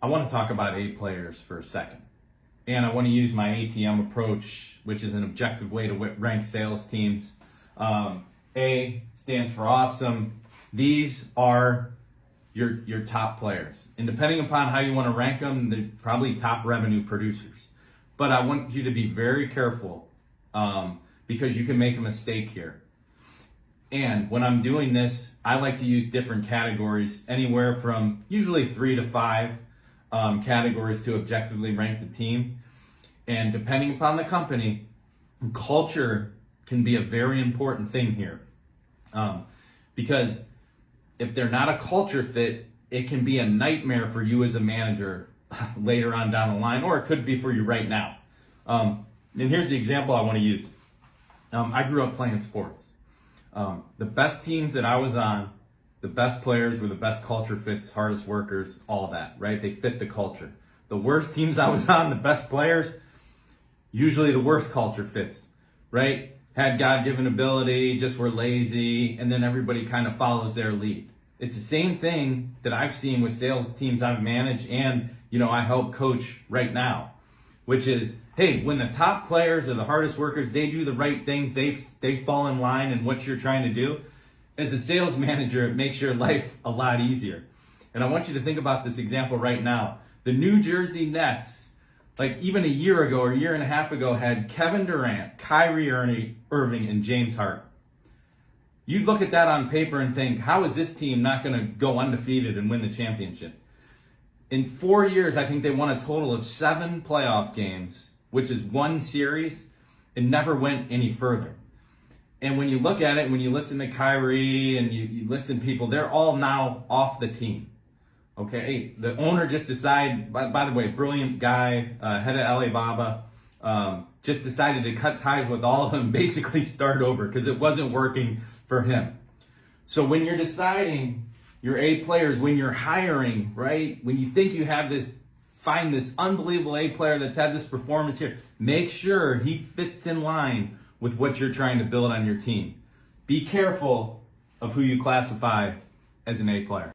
I want to talk about A players for a second. And I want to use my ATM approach, which is an objective way to rank sales teams. A stands for awesome. These are your top players. And depending upon how you want to rank them, they're probably top revenue producers. But I want you to be very careful because you can make a mistake here. And when I'm doing this, I like to use different categories, anywhere from usually 3 to 5 categories to objectively rank the team. And depending upon the company, culture can be a very important thing here. Because if they're not a culture fit, it can be a nightmare for you as a manager later on down the line, or it could be for you right now. And here's the example I want to use. I grew up playing sports. The best teams that I was on, the best players were the best culture fits, hardest workers, all that, right? They fit the culture. The worst teams I was on, the best players, usually the worst culture fits, right? Had God-given ability, just were lazy, and then everybody kind of follows their lead. It's the same thing that I've seen with sales teams I've managed and, I help coach right now, which is, hey, when the top players are the hardest workers, they do the right things, they fall in line in what you're trying to do. As a sales manager, it makes your life a lot easier. And I want you to think about this example right now. The New Jersey Nets, like even a year ago or a year and a half ago, had Kevin Durant, Kyrie Irving, and James Harden. You'd look at that on paper and think, how is this team not going to go undefeated and win the championship? In 4 years, I think they won a total of 7 playoff games, which is one series, and never went any further. And when you look at it, when you listen to Kyrie and you listen to people, they're all now off the team. Okay, the owner just decided, by the way, brilliant guy, head of Alibaba, just decided to cut ties with all of them, basically start over because it wasn't working for him. So when you're deciding your A players, when you're hiring, right, when you think you have this, find this unbelievable A player that's had this performance here, make sure he fits in line with what you're trying to build on your team. Be careful of who you classify as an A player.